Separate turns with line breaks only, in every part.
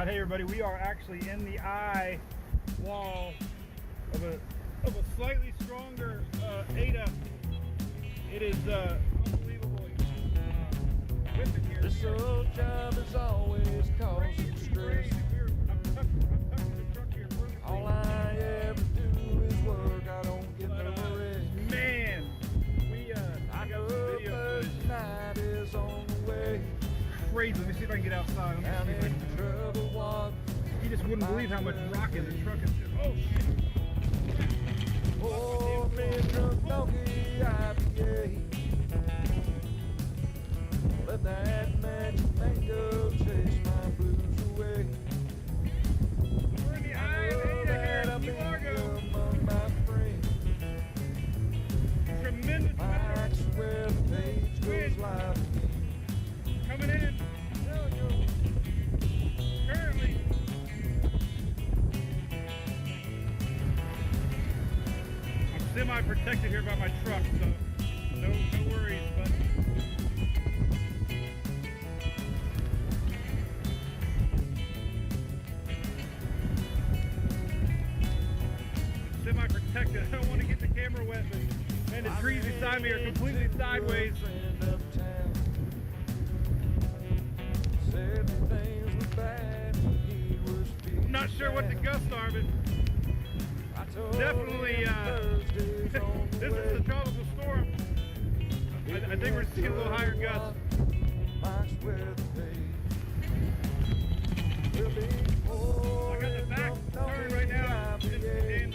Hey everybody, we are actually in the eye wall of a slightly stronger Ada. It is unbelievable whipping here.
This old job is always causing stress.
I'm tucking the truck here perfectly.
All I ever do is work. I don't get no rest.
Man, I got some video
First night is on the way.
crazy. Let me see if I can get outside. Let me see if I can.
Trouble walk.
You just wouldn't believe how much rocking the truck is doing. Oh shit.
Oh, man, drunk donkey, IPA. Let that magic mango chase my blues away.
We're in the eye of Ada here in Key Largo.
Among my friends.
Tremendous
Mike's where the page goes
wind
live.
coming in. Currently. I'm semi-protected here by my truck, so no worries, but semi-protected. I don't want to get the camera wet, but man, the trees beside me are completely sideways. I'm not sure what the gusts are, but definitely this is a tropical storm. I think we're seeing a little higher gusts. I got the back turn right now and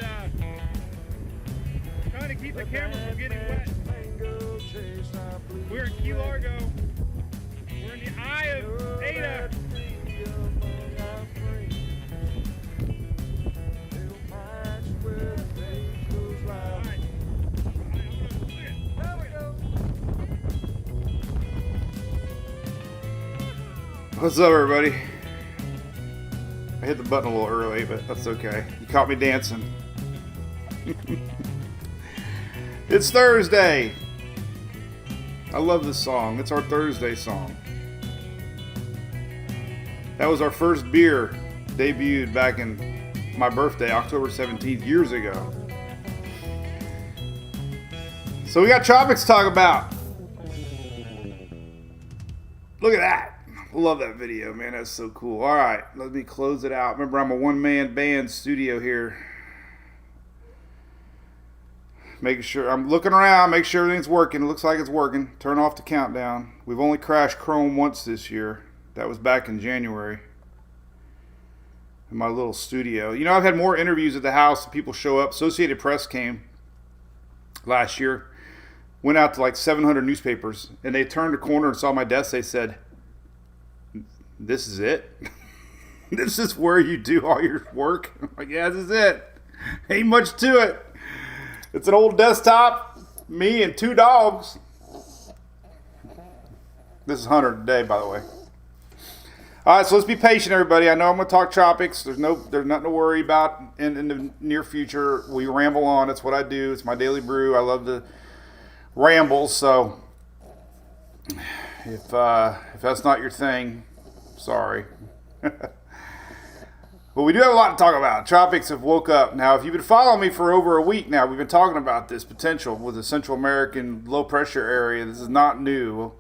trying to keep the camera from getting wet. We're in Key Largo. We're in the eye of Ada.
What's up, everybody? I hit the button a little early, but that's okay. You caught me dancing. It's Thursday. I love this song. It's our Thursday song. That was our first beer, debuted back in my birthday, October 17th, years ago. So we got tropics to talk about. Look at that. Love that video, man. That's so cool. All right, let me close it out. Remember, I'm a one-man band studio here. Making sure, I'm looking around, make sure everything's working. It looks like it's working. Turn off the countdown. We've only crashed Chrome once this year. That was back in January. In my little studio. You know, I've had more interviews at the house. People show up. Associated Press came last year. Went out to like 700 newspapers. And they turned a corner and saw my desk. They said, "This is it? This is where you do all your work?" I'm like, "Yeah, this is it. Ain't much to it. It's an old desktop, me and two dogs." This is Hunter today, by the way. All right, so let's be patient, everybody. I know I'm going to talk tropics. There's nothing to worry about in the near future. We ramble on. It's what I do. It's my daily brew. I love to ramble. So if that's not your thing, sorry. But we do have a lot to talk about. Tropics have woke up. Now, if you've been following me for over a week now, we've been talking about this potential with the Central American low pressure area. This is not new.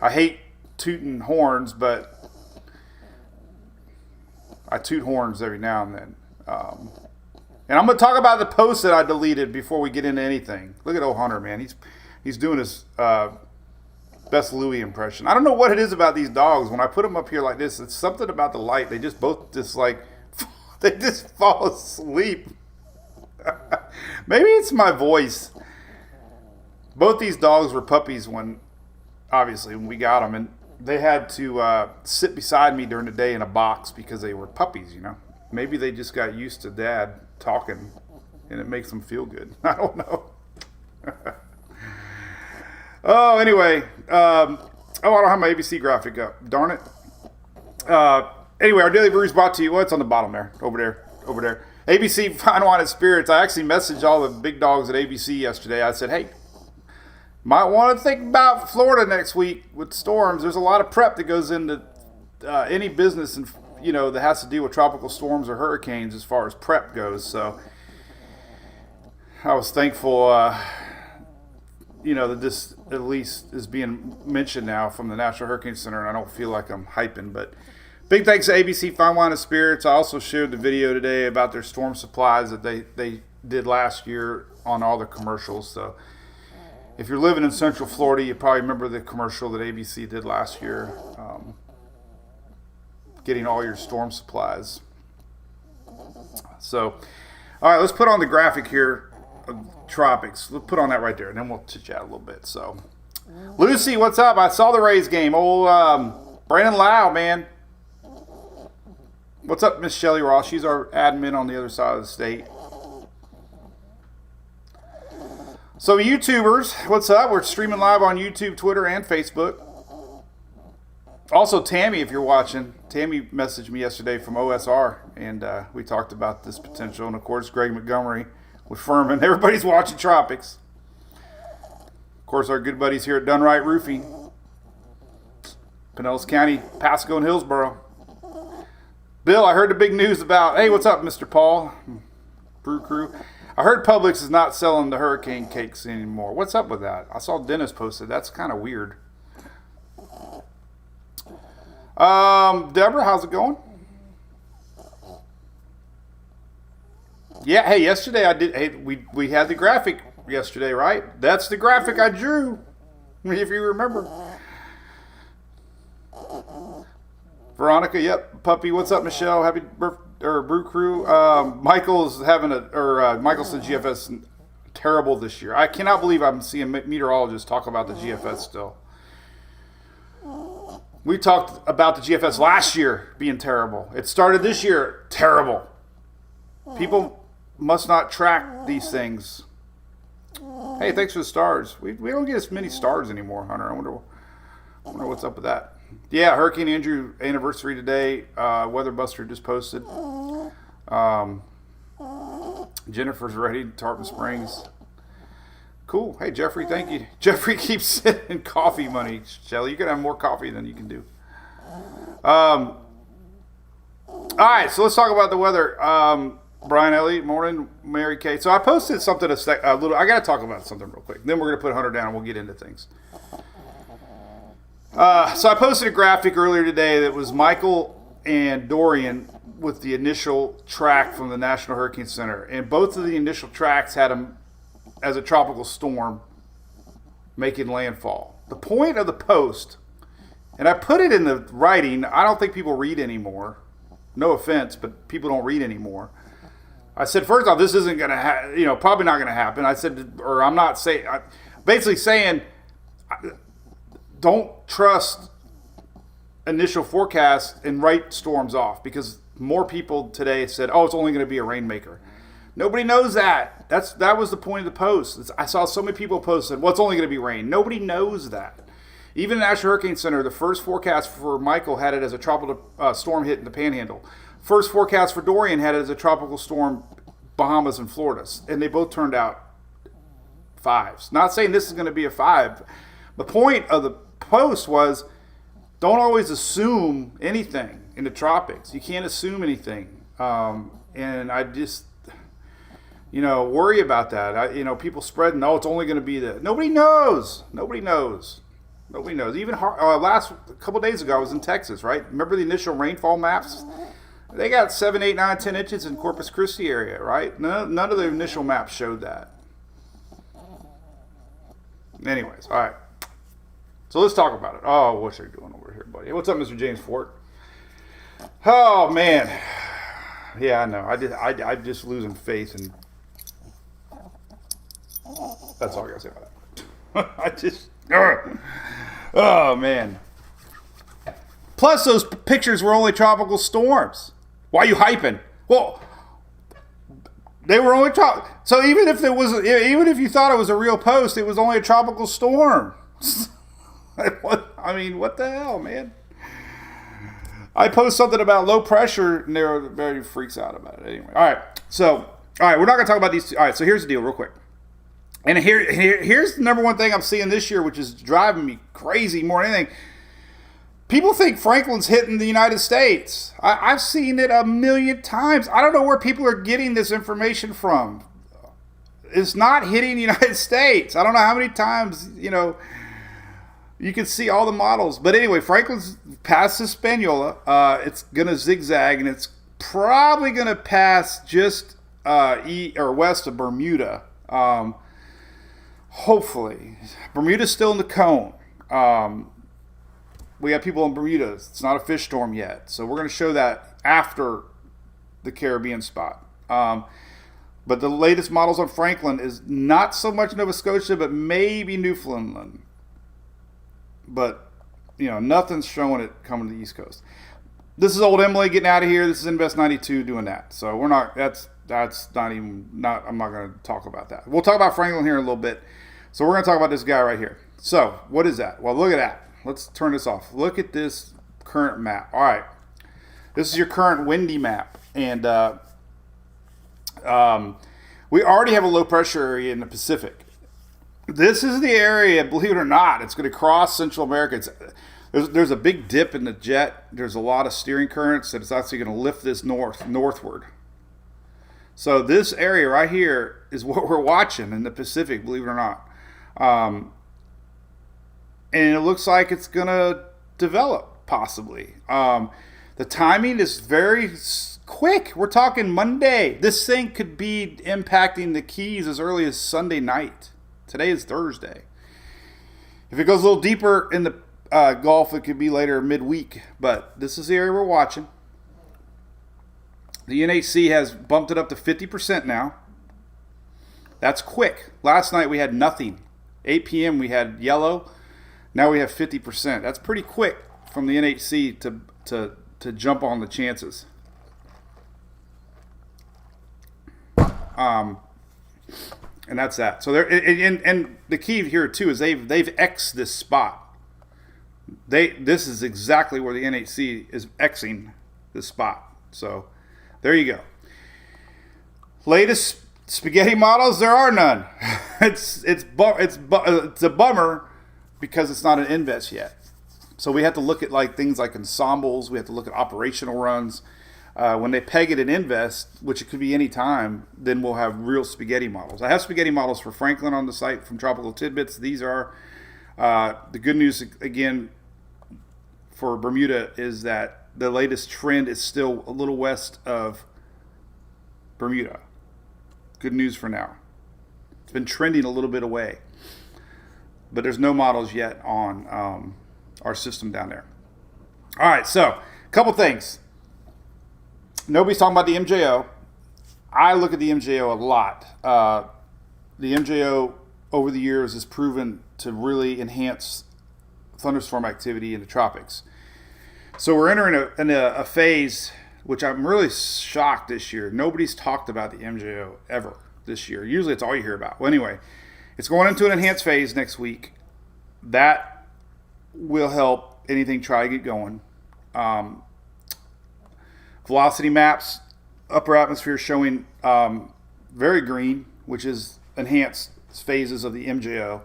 I hate tooting horns, but I toot horns every now and then. And I'm going to talk about the post that I deleted before we get into anything. Look at old Hunter, man. He's doing his best Louis impression. I don't know what it is about these dogs. When I put them up here like this, it's something about the light. They just both they just fall asleep. Maybe it's my voice. Both these dogs were puppies when we got them. And they had to sit beside me during the day in a box because they were puppies, you know. Maybe they just got used to Dad talking and it makes them feel good. I don't know. Oh, anyway. I don't have my ABC graphic up. Darn it. Anyway, our Daily Brew is brought to you. What's on the bottom there? Over there. ABC Fine Wine and Spirits. I actually messaged all the big dogs at ABC yesterday. I said, hey, might want to think about Florida next week with storms. There's a lot of prep that goes into any business that has to deal with tropical storms or hurricanes as far as prep goes. So I was thankful, that this at least is being mentioned now from the National Hurricane Center, and I don't feel like I'm hyping, but big thanks to ABC Fine Wine and Spirits. I also shared the video today about their storm supplies that they did last year on all the commercials. So if you're living in Central Florida, you probably remember the commercial that ABC did last year, getting all your storm supplies. So, all right, let's put on the graphic here of tropics. Let's put on that right there, and then we'll chit-chat a little bit. So, Lucy, what's up? I saw the Rays game. Old Brandon Lau, man. What's up, Miss Shelley Ross? She's our admin on the other side of the state. So YouTubers, what's up? We're streaming live on YouTube, Twitter, and Facebook. Also, Tammy, if you're watching, Tammy messaged me yesterday from OSR, and we talked about this potential. And, of course, Greg Montgomery with Furman. Everybody's watching Tropics. Of course, our good buddies here at Dunright Roofing. Pinellas County, Pasco, and Hillsborough. Bill, I heard the big news about, hey, what's up, Mr. Paul? Brew Crew. I heard Publix is not selling the hurricane cakes anymore. What's up with that? I saw Dennis posted. That's kind of weird. Deborah, how's it going? Yeah, hey, yesterday I did. Hey, we had the graphic yesterday, right? That's the graphic I drew, if you remember. Veronica, yep. Puppy, what's up, Michelle? Happy birthday. Or Brew Crew. Michael's having Michael said GFS terrible this year. I cannot believe I'm seeing meteorologists talk about the GFS still. We talked about the GFS last year being terrible. It started this year terrible. People must not track these things. Hey, thanks for the stars. We don't get as many stars anymore, Hunter. I wonder what's up with that. Yeah, Hurricane Andrew anniversary today. Weather Buster just posted. Jennifer's ready. Tarpon Springs. Cool. Hey, Jeffrey, thank you. Jeffrey keeps sending coffee money. Shelly, you're going to have more coffee than you can do. All right, so let's talk about the weather. Brian Elliott, morning. Mary Kay. So I posted something a little. I got to talk about something real quick. Then we're going to put Hunter down and we'll get into things. So I posted a graphic earlier today that was Michael and Dorian with the initial track from the National Hurricane Center. And both of the initial tracks had them as a tropical storm making landfall. The point of the post, and I put it in the writing, I don't think people read anymore. No offense, but people don't read anymore. I said, first off, this isn't going to probably not going to happen. I said, or I'm not saying, basically saying, don't trust initial forecasts and write storms off, because more people today said, oh, it's only going to be a rainmaker. Nobody knows that. That was the point of the post. I saw so many people post said, well, it's only going to be rain. Nobody knows that. Even the National Hurricane Center, the first forecast for Michael had it as a tropical storm hitting the Panhandle. First forecast for Dorian had it as a tropical storm, Bahamas and Florida. And they both turned out 5s. Not saying this is going to be a 5. The point of the post was, don't always assume anything in the tropics. You can't assume anything. And I just, worry about that. People spreading, it's only going to be the. Nobody knows. Nobody knows. Even last couple days ago, I was in Texas, right? Remember the initial rainfall maps? They got 7, 8, 9, 10 inches in Corpus Christi area, right? None of the initial maps showed that. Anyways, all right. So let's talk about it. Oh, what's you doing over here, buddy? What's up, Mr. James Fort? Oh, man. Yeah, I know. I'm just losing faith, and that's all I got to say about that. Oh, man. Plus, those pictures were only tropical storms. Why are you hyping? Well, they were only tropical. So even if you thought it was a real post, it was only a tropical storm. What the hell, man? I post something about low pressure, and everybody freaks out about it. Anyway, all right, we're not going to talk about these two. All right, so here's the deal real quick. And here's the number one thing I'm seeing this year, which is driving me crazy more than anything. People think Franklin's hitting the United States. I've seen it a million times. I don't know where people are getting this information from. It's not hitting the United States. I don't know how many times, you can see all the models. But anyway, Franklin's past Hispaniola. It's going to zigzag, and it's probably going to pass just west of Bermuda. Hopefully. Bermuda's still in the cone. We have people in Bermuda. It's not a fish storm yet. So we're going to show that after the Caribbean spot. But the latest models on Franklin is not so much Nova Scotia, but maybe Newfoundland. But, nothing's showing it coming to the East Coast. This is old Emily getting out of here. This is Invest 92 doing that. So we're not, that's not even, I'm not going to talk about that. We'll talk about Franklin here in a little bit. So we're going to talk about this guy right here. So what is that? Well, look at that. Let's turn this off. Look at this current map. All right. This is your current windy map. And we already have a low pressure area in the Pacific. This is the area, believe it or not, it's going to cross Central America. There's a big dip in the jet. There's a lot of steering currents that it's actually going to lift this northward. So this area right here is what we're watching in the Pacific, believe it or not. And it looks like it's going to develop, possibly. The timing is very quick. We're talking Monday. This thing could be impacting the Keys as early as Sunday night. Today is Thursday. If it goes a little deeper in the Gulf, it could be later midweek. But this is the area we're watching. The NHC has bumped it up to 50% now. That's quick. Last night we had nothing. 8 p.m. we had yellow. Now we have 50%. That's pretty quick from the NHC to jump on the chances. And that's that. So and the key here too is they've X'd this spot. This is exactly where the NHC is Xing this spot. So there you go. Latest spaghetti models, there are none. It's a bummer because it's not an invest yet. So we have to look at things like ensembles. We have to look at operational runs. When they peg it in invest, which it could be any time, then we'll have real spaghetti models. I have spaghetti models for Franklin on the site from Tropical Tidbits. These are the good news again for Bermuda is that the latest trend is still a little west of Bermuda. Good news for now. It's been trending a little bit away, but there's no models yet on our system down there. All right, so a couple things. Nobody's talking about the MJO. I look at the MJO a lot. The MJO over the years has proven to really enhance thunderstorm activity in the tropics. So we're entering a phase which I'm really shocked this year. Nobody's talked about the MJO ever this year. Usually it's all you hear about. Well, anyway, it's going into an enhanced phase next week. That will help anything try to get going. Velocity maps, upper atmosphere showing very green, which is enhanced phases of the MJO.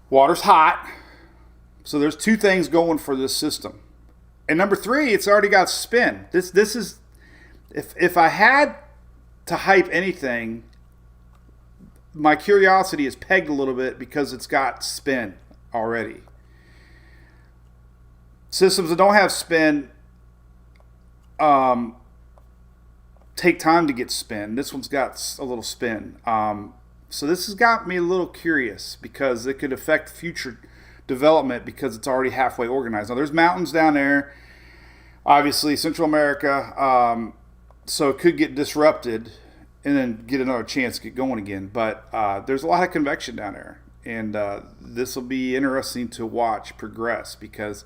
Water's hot. So there's two things going for this system. And number three, it's already got spin. This is, if I had to hype anything, my curiosity is pegged a little bit because it's got spin already. Systems that don't have spin take time to get spin. This one's got a little spin. So this has got me a little curious because it could affect future development because it's already halfway organized. Now there's mountains down there, obviously Central America, so it could get disrupted and then get another chance to get going again. But there's a lot of convection down there, and this will be interesting to watch progress because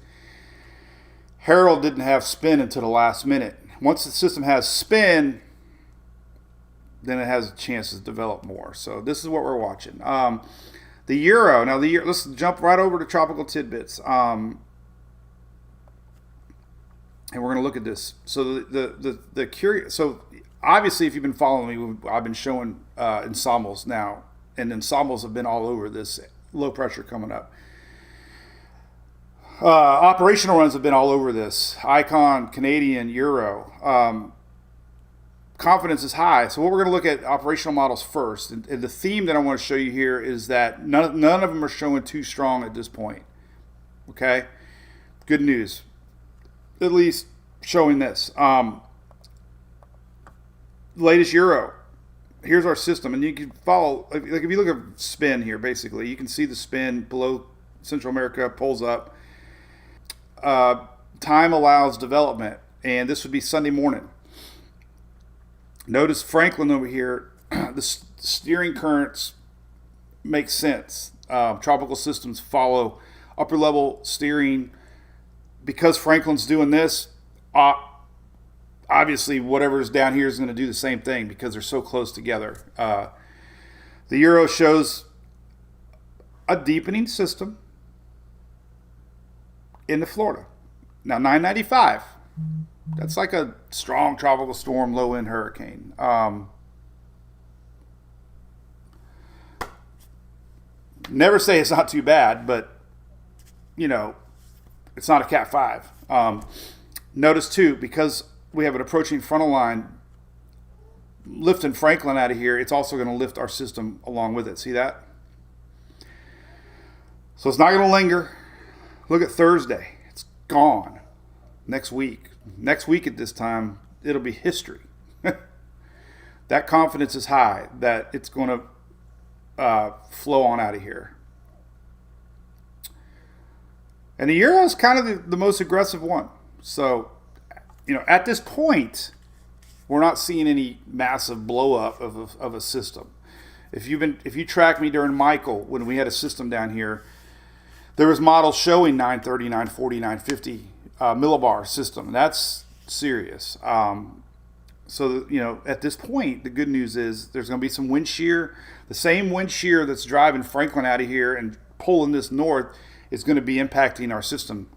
Harold didn't have spin until the last minute. Once the system has spin, then it has a chance to develop more. So this is what we're watching. The Euro. Now let's jump right over to Tropical Tidbits. And we're going to look at this. So the curious. So obviously, if you've been following me, I've been showing ensembles now, and ensembles have been all over this low pressure coming up. Operational runs have been all over this. Icon, Canadian, Euro. Confidence is high. So what we're going to look at operational models first. And the theme that I want to show you here is that none of them are showing too strong at this point. Okay? Good news. At least showing this. Latest Euro. Here's our system. And you can follow, like if you look at spin here, basically, you can see the spin below Central America, pulls up. Time allows development. And this would be Sunday morning. Notice Franklin over here, the steering currents make sense. Tropical systems follow upper level steering. Because Franklin's doing this, obviously whatever's down here is going to do the same thing because they're so close together. The Euro shows a deepening system into Florida. Now 995. That's like a strong tropical storm, low-end hurricane. Never say it's not too bad, but, you know, it's not a Cat 5. Notice, too, because we have an approaching frontal line, lifting Franklin out of here, it's also going to lift our system along with it. See that? So it's not going to linger. Look at Thursday. It's gone. Next week at this time, it'll be history. That confidence is high that it's going to flow on out of here. And the Euro is kind of the most aggressive one. So, you know, at this point, we're not seeing any massive blow up of a system. If you tracked me during Michael when we had a system down here, there was models showing 930, 940, 950 millibar system. And that's serious. So, you know, at this point, the good news is there's going to be some wind shear. The same wind shear that's driving Franklin out of here and pulling this north is going to be impacting our system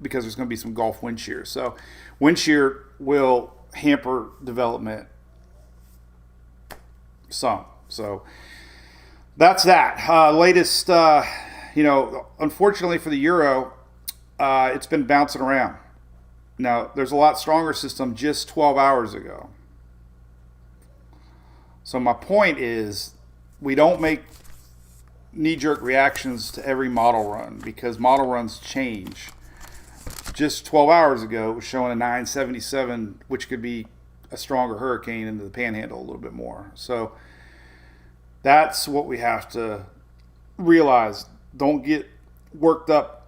because there's going to be some Gulf wind shear. So wind shear will hamper development some. So that's that. Latest, you know, unfortunately for the Euro, it's been bouncing around. Now, there's a lot stronger system just 12 hours ago. So my point is, we don't make knee-jerk reactions to every model run because model runs change. Just 12 hours ago, it was showing a 977, which could be a stronger hurricane into the Panhandle a little bit more. So that's what we have to realize. Don't get worked up.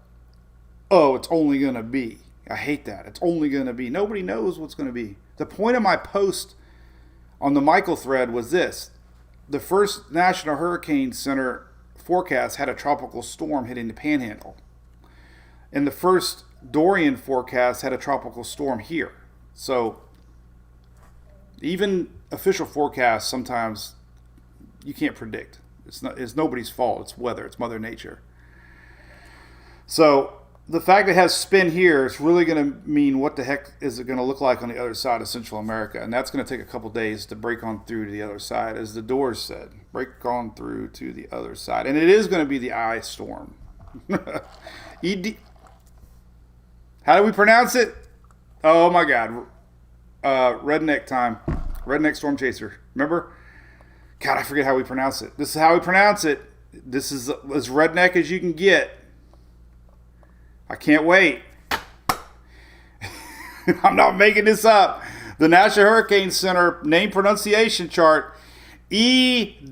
Oh, it's only going to be. I hate that. It's only going to be. Nobody knows what's going to be. The point of my post on the Michael thread was this. The first National Hurricane Center forecast had a tropical storm hitting the Panhandle. And the first Dorian forecast had a tropical storm here. So even official forecasts sometimes you can't predict. It's nobody's fault. It's weather. It's Mother Nature. So the fact that it has spin here is really going to mean what the heck is it going to look like on the other side of Central America. And that's going to take a couple days to break on through to the other side. As the Doors said, break on through to the other side. And it is going to be the I storm. ED. How do we pronounce it? Oh my God. Redneck time. Redneck storm chaser. Remember? God, I forget how we pronounce it. This is how we pronounce it. This is as redneck as you can get. I can't wait. I'm not making this up. The National Hurricane Center name pronunciation chart. E-Dal-Yaw.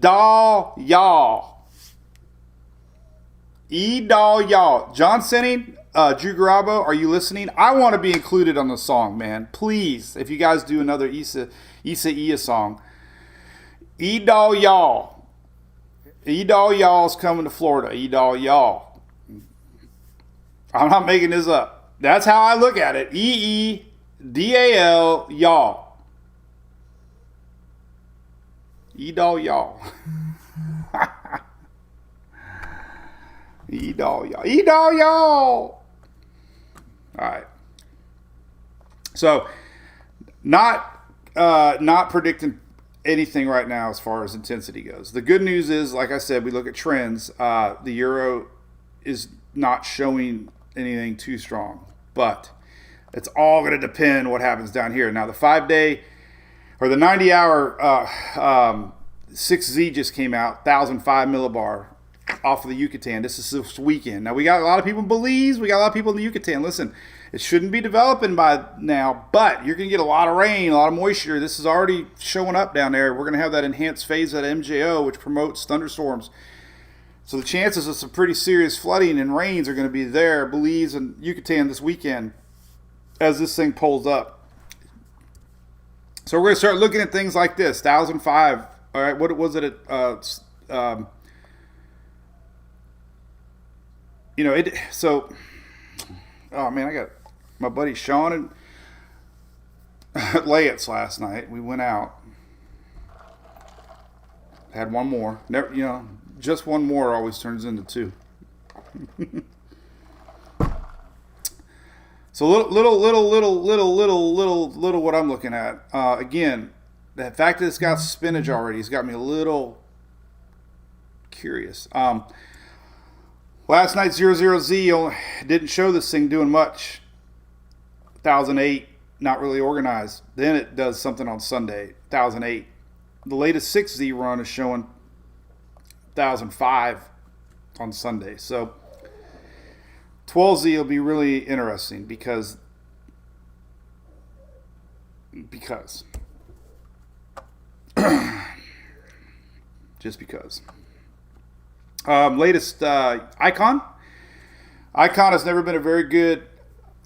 E-Dal-Yaw. John Sinning, Drew Garabo, are you listening? I want to be included on the song, man. Please, if you guys do another Isa song. E-Dal-Yaw. E-Dal-Yaw is coming to Florida. E-Dal-Yaw. I'm not making this up. That's how I look at it. E-E-D-A-L, y'all. E-Dal, y'all. E-Dal, y'all. E-Dal, y'all. All right. So, not predicting anything right now as far as intensity goes. The good news is, like I said, we look at trends. The Euro is not showing anything too strong. But it's all going to depend what happens down here. Now, the 5-day or the 90-hour 6Z just came out, 1,005 millibar off of the Yucatan. This is this weekend. Now, we got a lot of people in Belize. We got a lot of people in the Yucatan. Listen, it shouldn't be developing by now, but you're going to get a lot of rain, a lot of moisture. This is already showing up down there. We're going to have that enhanced phase at MJO, which promotes thunderstorms. So the chances of some pretty serious flooding and rains are going to be there, Belize and Yucatan this weekend as this thing pulls up. So we're going to start looking at things like this, 1,005. All right, what was it at, so, oh man, I got my buddy Sean and Layets last night. We went out, had one more. Never, just one more always turns into two. So little what I'm looking at. Again, the fact that it's got spinach already has got me a little curious. Last night's 00Z didn't show this thing doing much. 1,008, not really organized. Then it does something on Sunday, 1,008. The latest 6Z run is showing 1,005 on Sunday. So 12Z will be really interesting because just because. Latest Icon. Icon has never been a very good.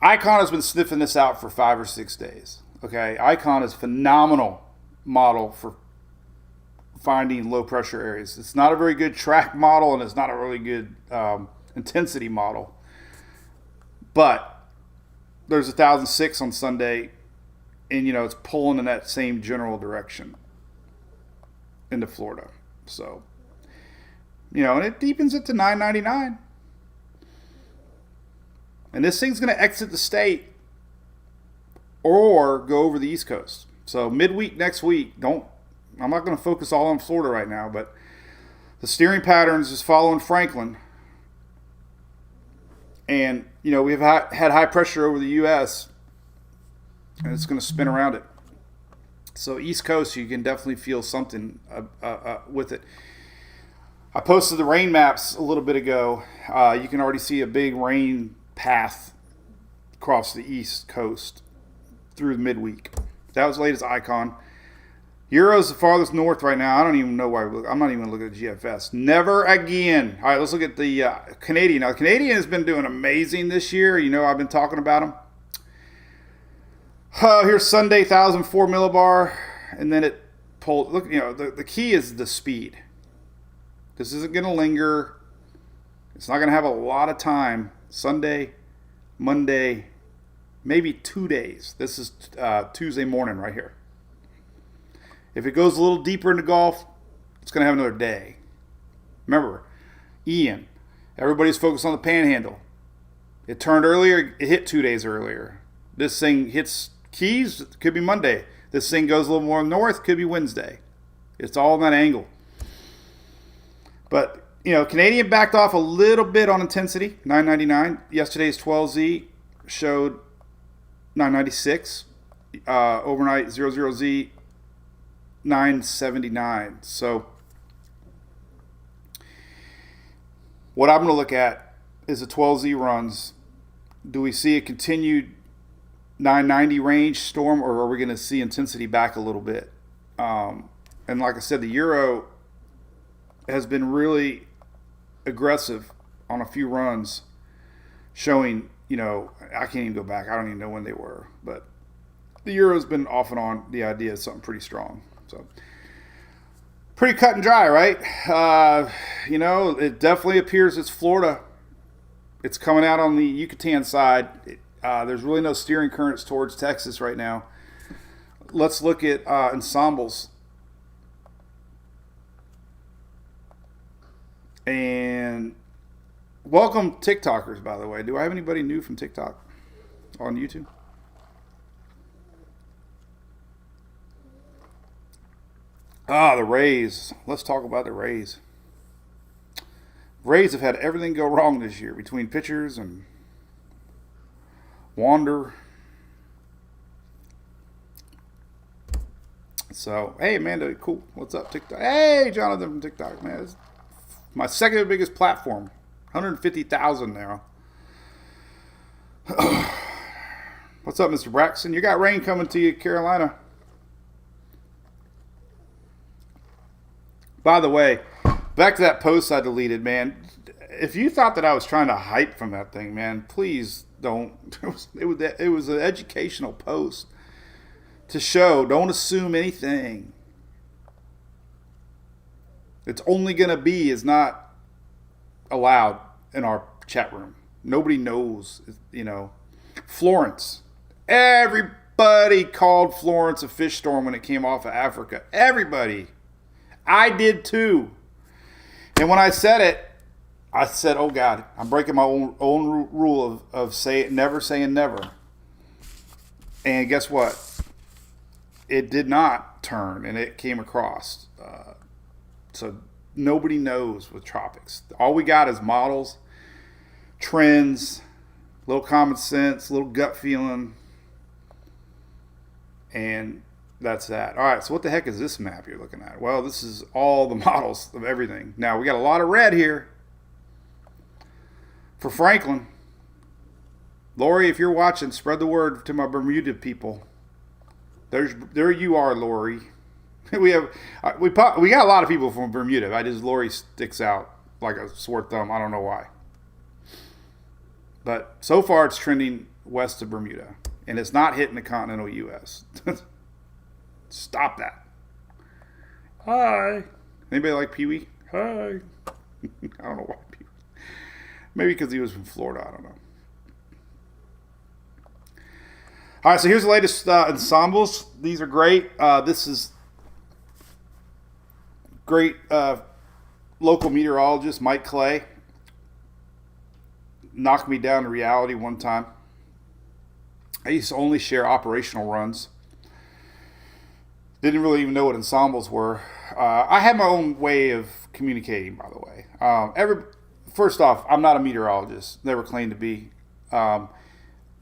Icon has been sniffing this out for 5 or 6 days. Okay, Icon is a phenomenal model for finding low pressure areas. It's not a very good track model, and it's not a really good intensity model. But there's 1,006 on Sunday, and it's pulling in that same general direction into Florida. So. And it deepens it to 999. And this thing's going to exit the state or go over the East Coast. So midweek next week, I'm not going to focus all on Florida right now, but the steering patterns is following Franklin. And, we've had high pressure over the U.S., and it's going to spin around it. So East Coast, you can definitely feel something with it. I posted the rain maps a little bit ago. You can already see a big rain path across the East Coast through the midweek. That was the latest Icon. Euro's the farthest north right now. I don't even know why. I'm not even going to look at the GFS. Never again. All right, let's look at the Canadian. Now, the Canadian has been doing amazing this year. I've been talking about them. Here's Sunday, 1,004 millibar. And then it pulled. Look, the key is the speed. This isn't going to linger. It's not going to have a lot of time. Sunday, Monday, maybe 2 days. This is Tuesday morning right here. If it goes a little deeper into Gulf, it's going to have another day. Remember, Ian, everybody's focused on the panhandle. It turned earlier. It hit 2 days earlier. This thing hits Keys. It could be Monday. This thing goes a little more north. Could be Wednesday. It's all in that angle. But, Canadian backed off a little bit on intensity, 999. Yesterday's 12Z showed 996. Overnight 00Z, 979. So what I'm going to look at is the 12Z runs. Do we see a continued 990 range storm, or are we going to see intensity back a little bit? And like I said, the Euro has been really aggressive on a few runs, showing, I can't even go back. I don't even know when they were, but the Euro's been off and on the idea of something pretty strong. So pretty cut and dry, right? It definitely appears it's Florida. It's coming out on the Yucatan side. There's really no steering currents towards Texas right now. Let's look at ensembles. And welcome TikTokers, by the way. Do I have anybody new from TikTok on YouTube? The Rays. Let's talk about the Rays. Rays have had everything go wrong this year between pitchers and Wander. So, hey, Amanda, cool. What's up, TikTok? Hey, Jonathan from TikTok, man. It's my second biggest platform. 150,000 now. What's up, Mr. Braxton? You got rain coming to you, Carolina. By the way, back to that post I deleted, man. If you thought that I was trying to hype from that thing, man, please don't. It was an educational post to show. Don't assume anything. It's only going to be is not allowed in our chat room. Nobody knows, you know. Florence. Everybody called Florence a fish storm when it came off of Africa. Everybody. I did too. And when I said it, I said, oh God, I'm breaking my own rule of never saying never. And guess what? It did not turn, and it came across. So nobody knows with tropics. All we got is models, trends, little common sense, little gut feeling, and that's that. All right, so what the heck is this map you're looking at? Well, this is all the models of everything. Now, we got a lot of red here for Franklin. Lori, if you're watching, spread the word to my Bermuda people. There you are, Lori. We got a lot of people from Bermuda. Lori sticks out like a sore thumb. I don't know why. But so far, it's trending west of Bermuda, and it's not hitting the continental U.S. Stop that. Hi. Anybody like Pee Wee? Hi. I don't know why Pee Wee. Maybe because he was from Florida. I don't know. All right, so here's the latest ensembles. These are great. This is great local meteorologist Mike Clay. Knocked me down to reality one time. I used to only share operational runs. Didn't really even know what ensembles were. I had my own way of communicating, by the way. First off, I'm not a meteorologist. Never claimed to be.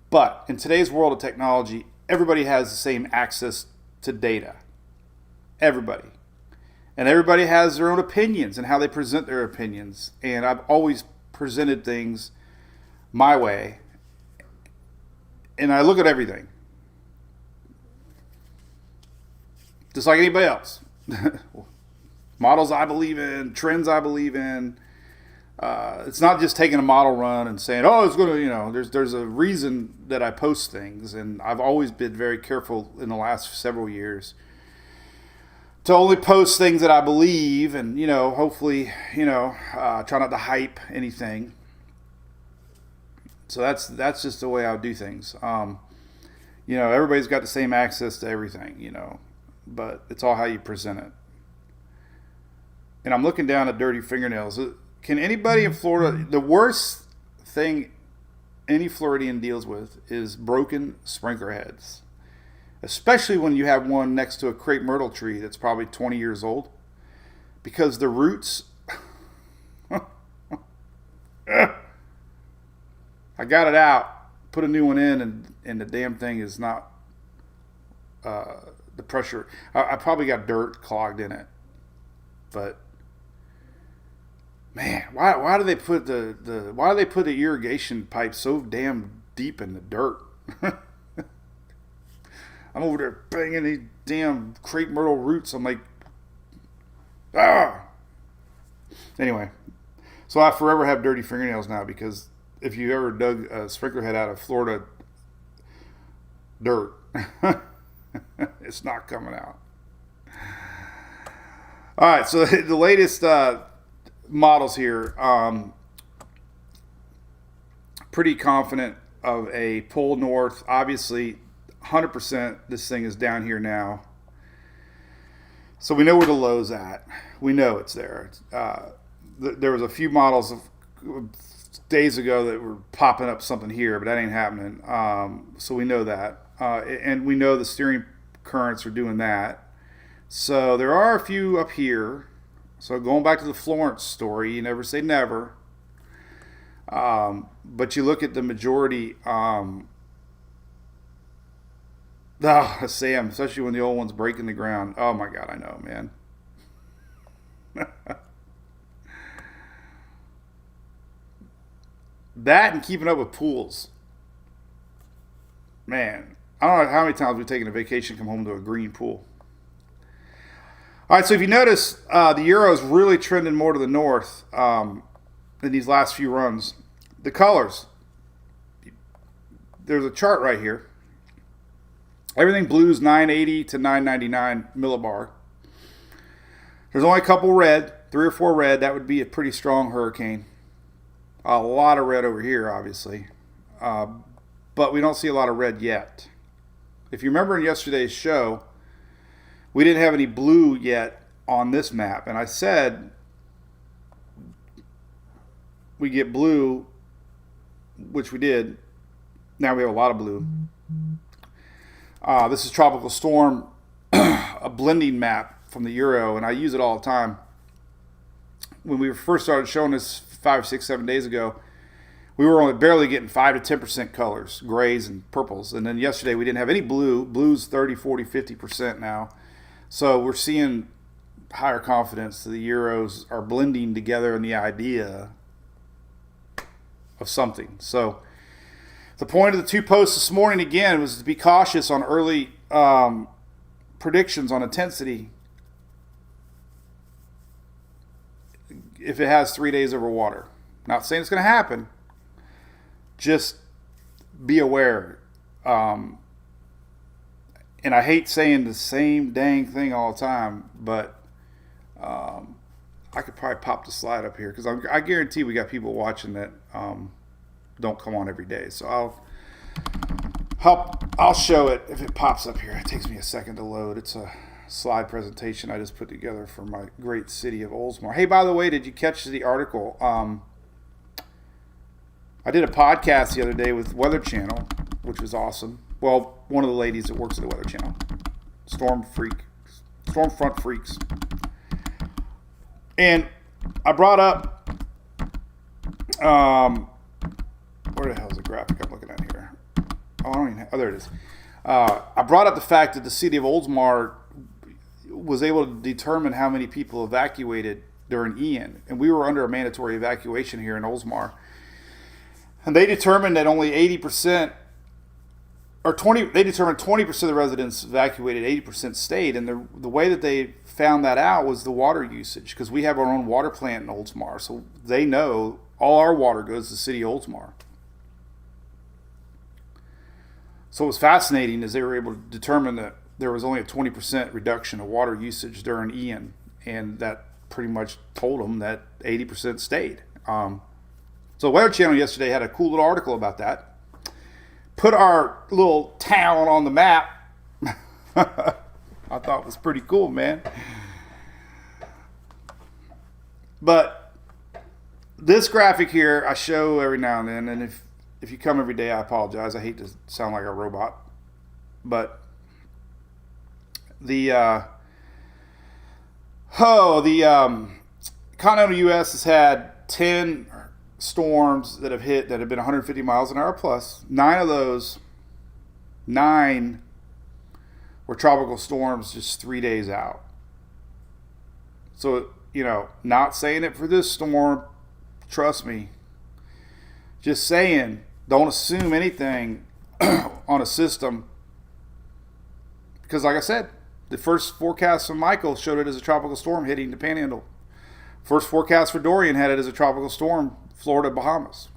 But in today's world of technology, everybody has the same access to data. Everybody. And everybody has their own opinions and how they present their opinions. And I've always presented things my way. And I look at everything. Just like anybody else. Models I believe in, trends I believe in. It's not just taking a model run and saying, oh, it's going to, you know, there's a reason that I post things. And I've always been very careful in the last several years to only post things that I believe and, you know, hopefully, you know, try not to hype anything. So that's just the way I do things. You know, everybody's got the same access to everything, you know, but it's all how you present it. And I'm looking down at dirty fingernails. Can anybody in Florida, the worst thing any Floridian deals with is broken sprinkler heads. Especially when you have one next to a crepe myrtle tree that's probably 20 years old. Because the roots... I got it out, put a new one in, and the damn thing is not... the pressure... I probably got dirt clogged in it. But... Man, why do they put the irrigation pipe so damn deep in the dirt? I'm over there banging these damn crepe myrtle roots. I'm like, ah. Anyway, so I forever have dirty fingernails now because if you ever dug a sprinkler head out of Florida dirt, it's not coming out. All right, so the latest models here. Pretty confident of a pull north. Obviously, 100% this thing is down here now. So we know where the low's at. We know it's there. There was a few models of days ago that were popping up something here, but that ain't happening. So we know that. And we know the steering currents are doing that. So there are a few up here. So going back to the Florence story, you never say never. But you look at the majority. Sam, especially when the old one's breaking the ground. Oh my God, I know, man. That and keeping up with pools. Man, I don't know how many times we've taken a vacation, come home to a green pool. All right, so if you notice, the euro is really trending more to the north in these last few runs. The colors. There's a chart right here. Everything blue's 980 to 999 millibar. There's only a couple red, 3 or 4 red. That would be a pretty strong hurricane. A lot of red over here, obviously. But we don't see a lot of red yet. If you remember in yesterday's show, we didn't have any blue yet on this map. And I said we get blue, which we did. Now we have a lot of blue. This is Tropical Storm, a blending map from the Euro, and I use it all the time. When we first started showing this 5, 6, 7 days ago, we were only barely getting 5 to 10% colors, grays and purples. And then yesterday we didn't have any blue. Blue's 30, 40, 50% now. So we're seeing higher confidence that the Euros are blending together in the idea of something. So the point of the 2 posts this morning, again, was to be cautious on early predictions on intensity if it has 3 days over water. Not saying it's going to happen. Just be aware. And I hate saying the same dang thing all the time, but I could probably pop the slide up here because I guarantee we got people watching that don't come on every day. So I'll show it if it pops up here. It takes me a second to load. It's a slide presentation I just put together for my great city of Oldsmar. Hey, by the way, did you catch the article? I did a podcast the other day with Weather Channel, which was awesome. Well, one of the ladies that works at the Weather Channel, Stormfront Freaks. And I brought up, where the hell is the graphic I'm looking at here? Oh, I don't even have, oh, there it is. I brought up the fact that the city of Oldsmar was able to determine how many people evacuated during Ian. And we were under a mandatory evacuation here in Oldsmar. And they determined that only 80%, they determined 20% of the residents evacuated, 80% stayed. And the way that they found that out was the water usage, because we have our own water plant in Oldsmar. So they know all our water goes to the city of Oldsmar. So it was fascinating as they were able to determine that there was only a 20% reduction of water usage during Ian. And that pretty much told them that 80% stayed. So Weather Channel yesterday had a cool little article about that. Put our little town on the map. I thought it was pretty cool, man. But this graphic here I show every now and then, and if you come every day, I apologize. I hate to sound like a robot. But the continental U.S. has had 10 storms that have hit that have been 150 miles an hour plus. 9 of those, 9 were tropical storms just 3 days out. So, not saying it for this storm, trust me. Just saying, don't assume anything on a system. Because like I said, the first forecast from Michael showed it as a tropical storm hitting the Panhandle. First forecast for Dorian had it as a tropical storm, Florida, Bahamas.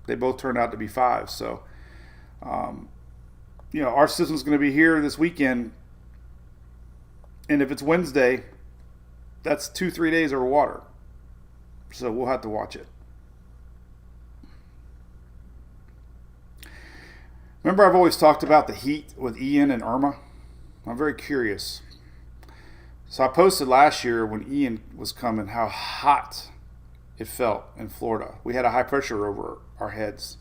They both turned out to be 5. So, our system's going to be here this weekend. And if it's Wednesday, that's 2-3 days over water. So we'll have to watch it. Remember, I've always talked about the heat with Ian and Irma? I'm very curious. So I posted last year when Ian was coming how hot it felt in Florida. We had a high pressure over our heads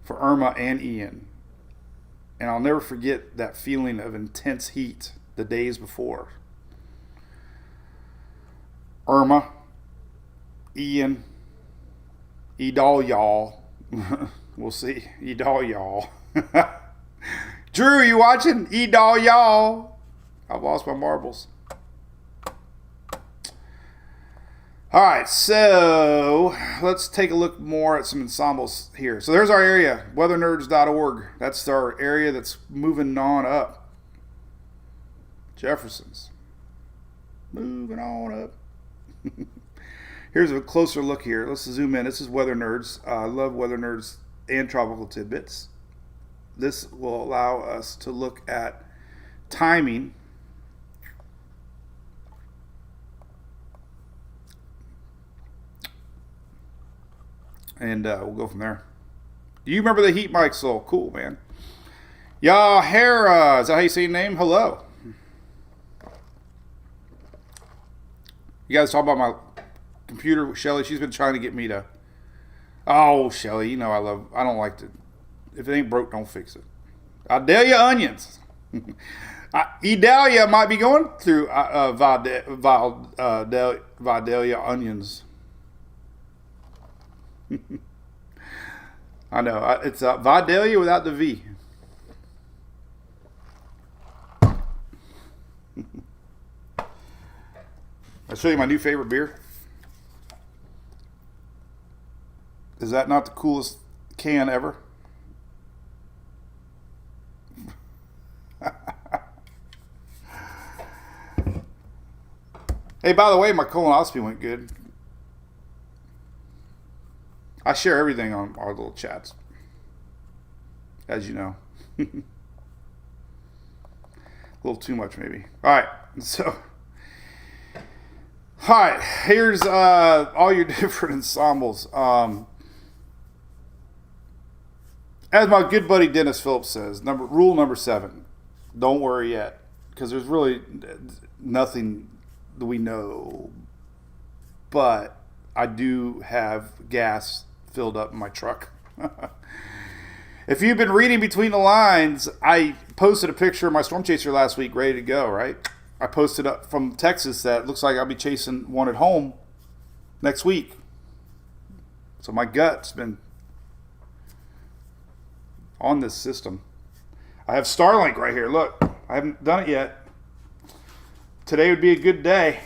for Irma and Ian. And I'll never forget that feeling of intense heat the days before. Irma, Ian, Edal y'all. We'll see. Edal y'all. Drew, you watching? Edal y'all. I've lost my marbles. All right, so let's take a look more at some ensembles here. So there's our area, weathernerds.org. That's our area that's moving on up. Jefferson's. Moving on up. Here's a closer look here. Let's zoom in. This is Weather Nerds. I love Weather Nerds and Tropical Tidbits. This will allow us to look at timing. And we'll go from there. Do you remember the heat mic soul? Cool, man. Yahara, is that how you say your name? Hello. You guys talk about my computer with Shelly. She's been trying to get me to. Oh, Shelly, you know I don't like to. If it ain't broke, don't fix it. Idalia onions. Idalia might be going through Vidalia onions. I know. It's Vidalia without the V. I'll show you my new favorite beer. Is that not the coolest can ever? Hey, by the way, my colonoscopy went good. I share everything on our little chats, as you know. A little too much, maybe. All right, so... All right, here's all your different ensembles. As my good buddy Dennis Phillips says, rule number 7, don't worry yet, because there's really nothing that we know, but I do have gas filled up in my truck. If you've been reading between the lines, I posted a picture of my Storm Chaser last week, ready to go, right? I posted up from Texas that looks like I'll be chasing one at home next week. So my gut's been on this system. I have Starlink right here. Look, I haven't done it yet. Today would be a good day.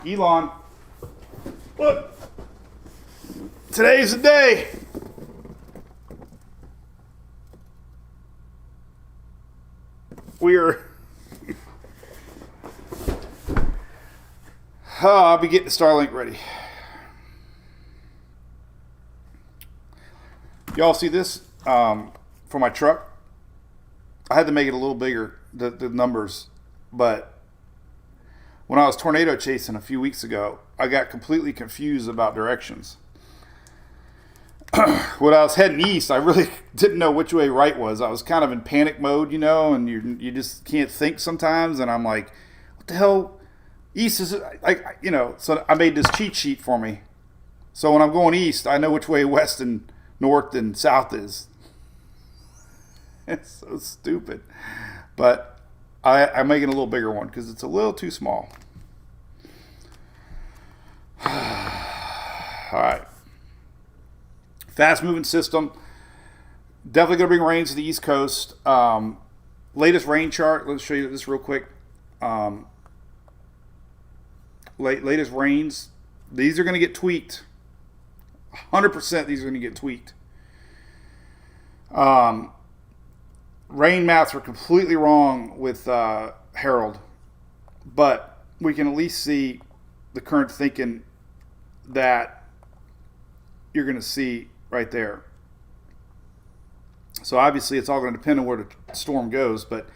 Elon, look. Today's the day. We are... I'll be getting the Starlink ready. Y'all see this for my truck? I had to make it a little bigger, the numbers, but when I was tornado chasing a few weeks ago, I got completely confused about directions. When I was heading east, I really didn't know which way right was. I was kind of in panic mode, you know, and you just can't think sometimes, and I'm like, what the hell? East is like, you know, so I made this cheat sheet for me. So when I'm going east, I know which way west and north and south is. It's so stupid. But I'm making a little bigger one because it's a little too small. All right. Fast moving system. Definitely going to bring rains to the East Coast. Latest rain chart. Let's show you this real quick. Latest rains. These are going to get tweaked. 100% these are going to get tweaked. Rain maps were completely wrong with Harold. But we can at least see the current thinking that you're going to see right there. So obviously it's all going to depend on where the storm goes, but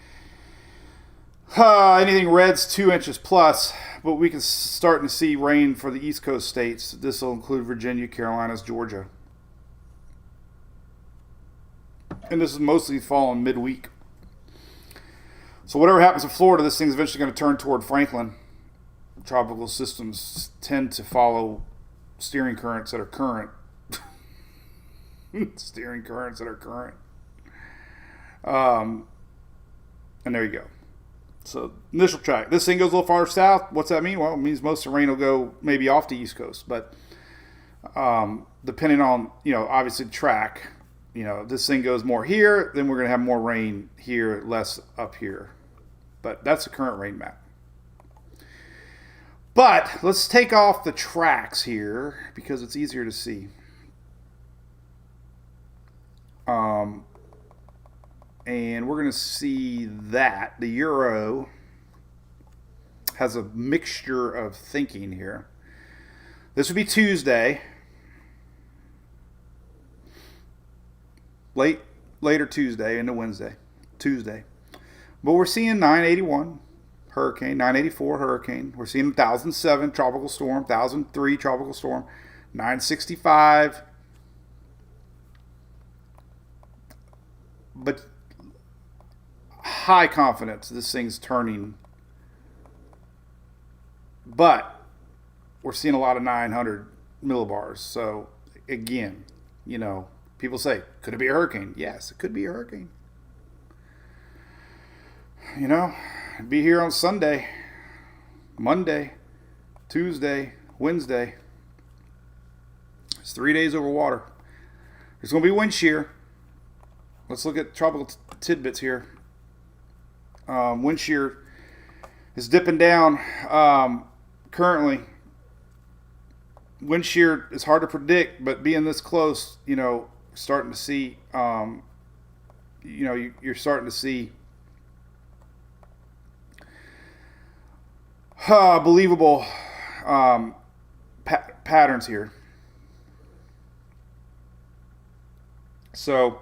anything red's 2 inches plus, but we can start to see rain for the East Coast states. This will include Virginia, Carolinas, Georgia. And this is mostly falling midweek. So whatever happens in Florida, this thing's eventually going to turn toward Franklin. Tropical systems tend to follow steering currents that are current. Steering currents that are current. And there you go. So initial track. This thing goes a little farther south. What's that mean? Well, it means most of the rain will go maybe off the East Coast. But depending on, obviously track, this thing goes more here, then we're going to have more rain here, less up here. But that's the current rain map. But let's take off the tracks here because it's easier to see. And we're going to see that the euro has a mixture of thinking here. This would be Tuesday. Later Tuesday into Wednesday. Tuesday. But we're seeing 981 hurricane, 984 hurricane. We're seeing 1007 tropical storm, 1003 tropical storm, 965. But high confidence this thing's turning. But we're seeing a lot of 900 millibars. So again, people say, could it be a hurricane? Yes, it could be a hurricane. Be here on Sunday, Monday, Tuesday, Wednesday. It's 3 days over water. There's going to be wind shear. Let's look at tropical tidbits here. Wind shear is dipping down currently. Wind shear is hard to predict, but being this close, starting to see, you're starting to see believable patterns here. So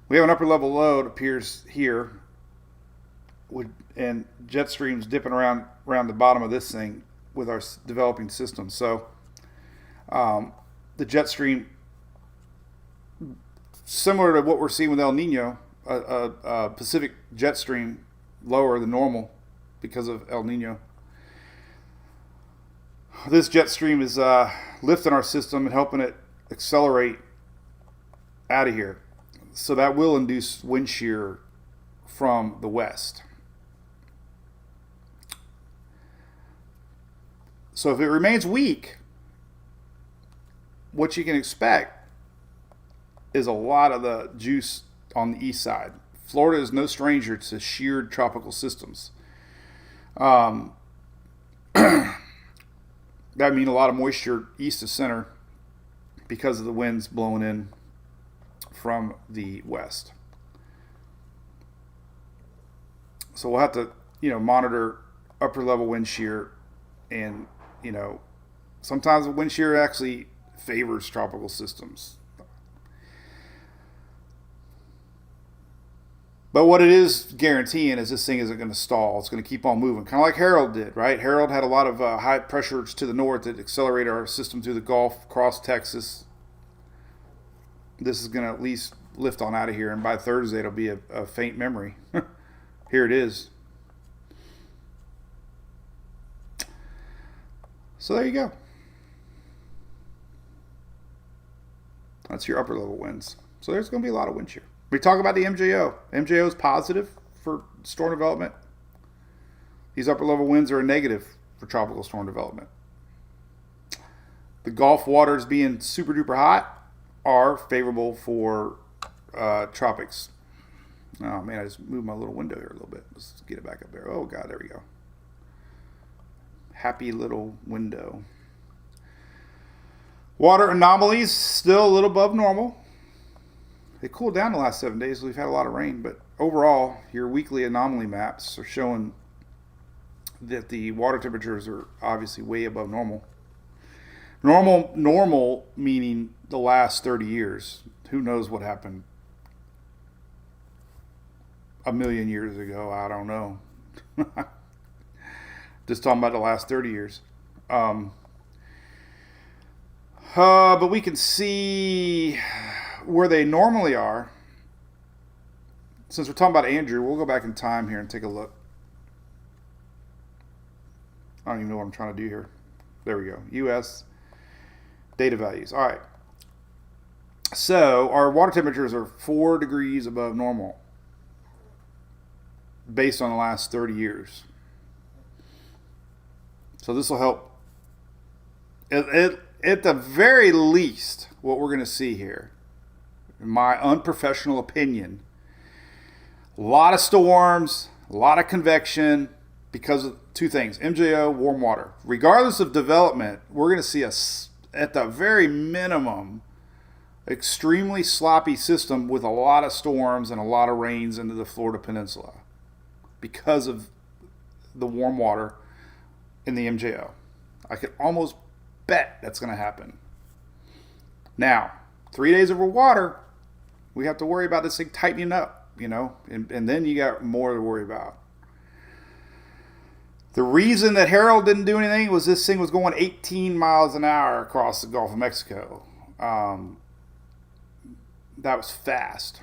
we have an upper level low, it appears here, and jet streams dipping around the bottom of this thing with our developing system. So the jet stream, similar to what we're seeing with El Nino, a Pacific jet stream lower than normal because of El Nino. This jet stream is lifting our system and helping it accelerate out of here. So that will induce wind shear from the west. So if it remains weak, what you can expect is a lot of the juice on the east side. Florida is no stranger to sheared tropical systems. That means a lot of moisture east of center because of the winds blowing in from the west. So we'll have to, monitor upper level wind shear, and sometimes the wind shear actually favors tropical systems. But what it is guaranteeing is this thing isn't going to stall. It's going to keep on moving, kind of like Harold did, right? Harold had a lot of high pressures to the north that accelerated our system through the Gulf, across Texas. This is going to at least lift on out of here, and by Thursday it'll be a faint memory. Here it is. So there you go. That's your upper level winds. So there's going to be a lot of wind shear. We talk about the MJO. MJO is positive for storm development. These upper level winds are a negative for tropical storm development. The Gulf waters being super duper hot are favorable for tropics. Oh man, I just moved my little window here a little bit. Let's get it back up there. Oh God, there we go. Happy little window. Water anomalies still a little above normal. They cooled down the last 7 days. We've had a lot of rain, but overall, your weekly anomaly maps are showing that the water temperatures are obviously way above normal. Normal meaning the last 30 years. Who knows what happened a million years ago? I don't know. Just talking about the last 30 years. But we can see where they normally are. Since we're talking about Andrew, we'll go back in time here and take a look. I don't even know what I'm trying to do here. There we go. U.S. data values. All right. So our water temperatures are 4 degrees above normal. based on the last 30 years. So this will help. At the very least, what we're going to see here, in my unprofessional opinion, a lot of storms, a lot of convection because of two things: MJO, warm water. Regardless of development, we're going to see at the very minimum, extremely sloppy system with a lot of storms and a lot of rains into the Florida Peninsula because of the warm water in the MJO. I could almost bet that's going to happen. Now, 3 days over water, we have to worry about this thing tightening up, and then you got more to worry about. The reason that Harold didn't do anything was this thing was going 18 miles an hour across the Gulf of Mexico. That was fast.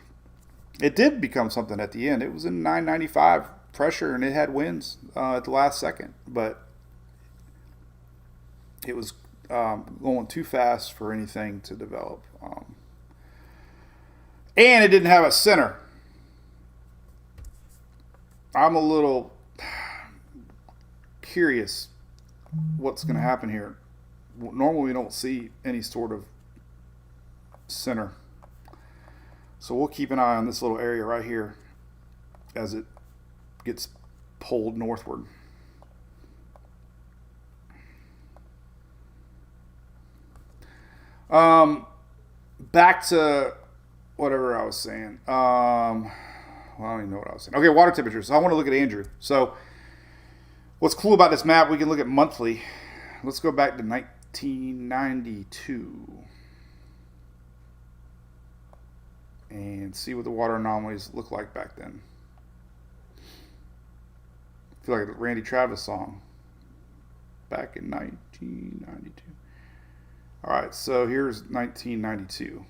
It did become something at the end. It was in 995 pressure, and it had winds at the last second. But it was going too fast for anything to develop. And it didn't have a center. I'm a little curious what's going to happen here. Normally we don't see any sort of center. So we'll keep an eye on this little area right here as it gets pulled northward. Back to whatever I was saying. Well, I don't even know what I was saying. Okay, water temperature. So I want to look at Andrew. So what's cool about this map, we can look at monthly. Let's go back to 1992 and see what the water anomalies look like back then. I feel like a Randy Travis song. Back in 1992. All right, so here's 1992.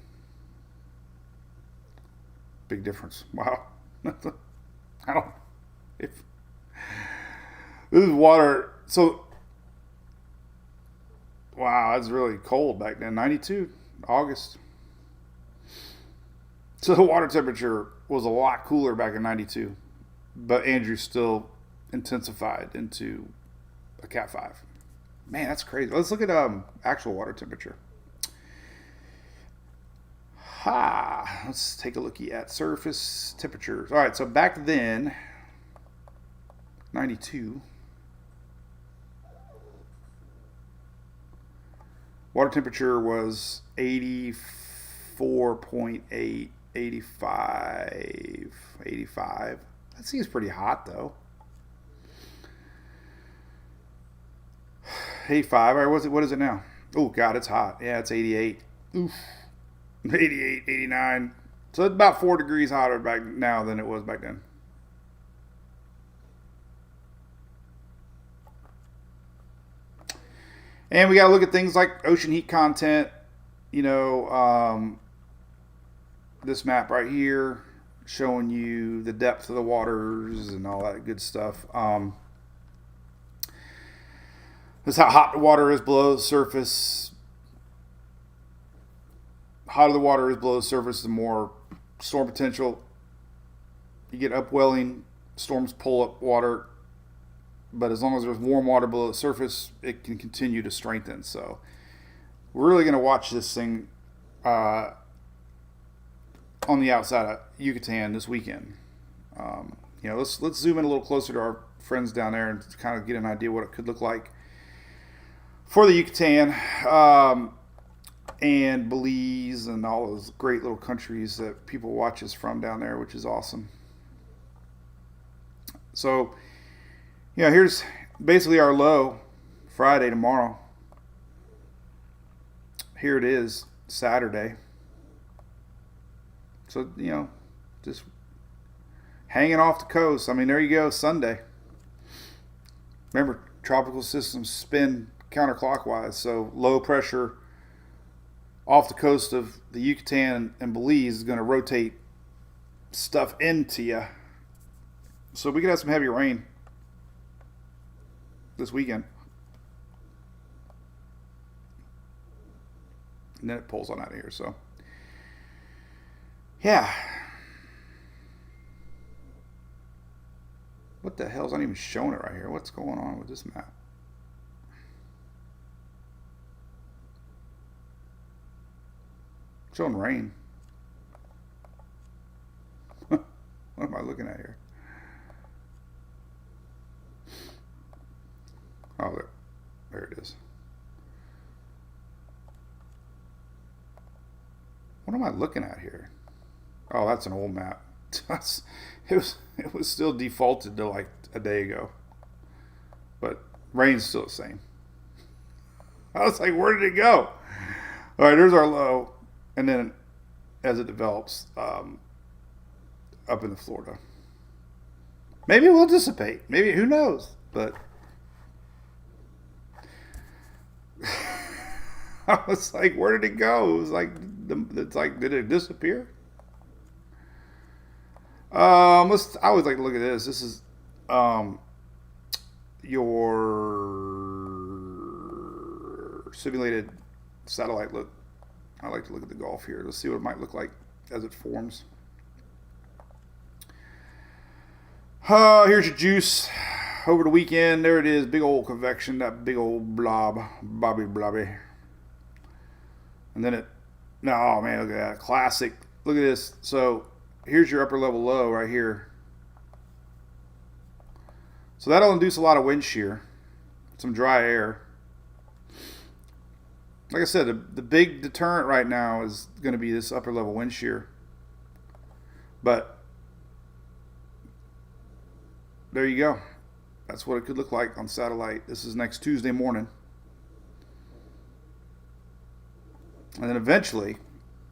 Big difference. Wow. I don't. If this is water, so wow, that's really cold back then. 92, August. So the water temperature was a lot cooler back in 92, but Andrew still intensified into a Cat 5. Man, that's crazy. Let's look at actual water temperature. Let's take a look at surface temperatures. All right, so back then, 92. Water temperature was 84.8, 85. That seems pretty hot, though. 85. All right, what is it now? Oh, God, it's hot. Yeah, it's 88. Oof. 88, 89. So it's about 4 degrees hotter back now than it was back then. And we got to look at things like ocean heat content. This map right here showing you the depth of the waters and all that good stuff. This is how hot the water is below the surface. Hotter the water is below the surface, the more storm potential. You get upwelling, storms pull up water, but as long as there's warm water below the surface, it can continue to strengthen. So we're really going to watch this thing on the outside of Yucatan this weekend. Let's zoom in a little closer to our friends down there and kind of get an idea what it could look like for the Yucatan. And Belize and all those great little countries that people watch us from down there, which is awesome. So, here's basically our low Friday tomorrow. Here it is, Saturday. So, just hanging off the coast. I mean, there you go, Sunday. Remember, tropical systems spin counterclockwise, so low pressure off the coast of the Yucatan and Belize is going to rotate stuff into you. So we could have some heavy rain this weekend. And then it pulls on out of here. So, yeah. What the hell's not even showing it right here? What's going on with this map? Showing rain. What am I looking at here? Oh, there it is. What am I looking at here? Oh, that's an old map. It was still defaulted to like a day ago, but rain's still the same. I was like, where did it go? All right, there's our low, and then as it develops up into Florida, maybe it will dissipate. Maybe, who knows? But I was like, where did it go? It was like, did it disappear? I always like to look at this. This is your simulated satellite look. I like to look at the Gulf here. Let's see what it might look like as it forms. Here's your juice over the weekend. There it is, big old convection, that big old blobby. And then oh man, look at that, classic. Look at this. So here's your upper level low right here. So that'll induce a lot of wind shear, some dry air. Like I said, the big deterrent right now is going to be this upper level wind shear. But there you go. That's what it could look like on satellite. This is next Tuesday morning. And then eventually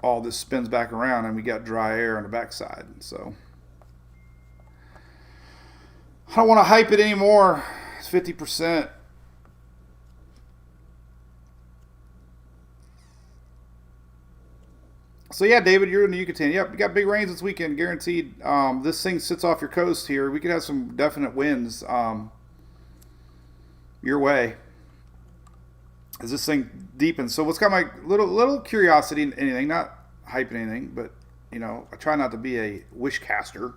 all this spins back around and we got dry air on the backside. So I don't want to hype it anymore. It's 50%. So yeah, David, you're in the Yucatan. Yep, you got big rains this weekend, guaranteed. This thing sits off your coast here. We could have some definite winds your way as this thing deepens. So what's got my little curiosity in anything, not hyping anything, but you know, I try not to be a wish caster.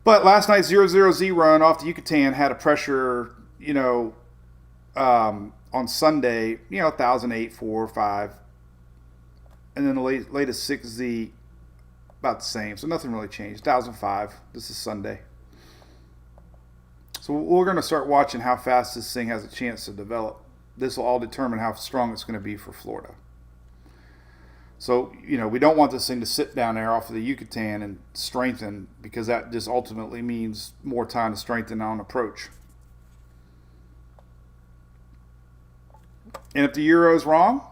But last night's 0-0Z run off the Yucatan had a pressure, you know, on Sunday, you know, 1,008, 4, 5. And then the latest 6Z, about the same. So nothing really changed. 1,005. This is Sunday. So we're going to start watching how fast this thing has a chance to develop. This will all determine how strong it's going to be for Florida. So, you know, we don't want this thing to sit down there off of the Yucatan and strengthen, because that just ultimately means more time to strengthen on approach. And if the Euro is wrong,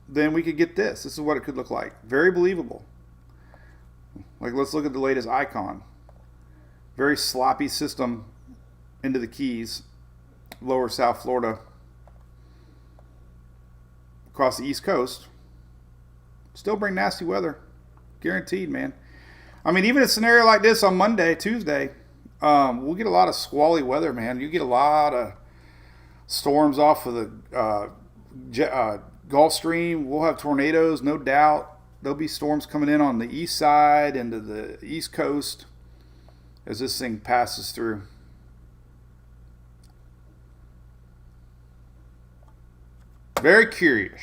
then we could get this. This is what it could look like. Very believable. Like, let's look at the latest icon. Very sloppy system into the Keys, lower South Florida, across the East Coast. Still bring nasty weather. Guaranteed, man. I mean, even a scenario like this on Monday, Tuesday, we'll get a lot of squally weather, man. You get a lot of storms off of the Gulf Stream. We'll have tornadoes, no doubt. There'll be storms coming in on the east side into the East Coast as this thing passes through. Very curious.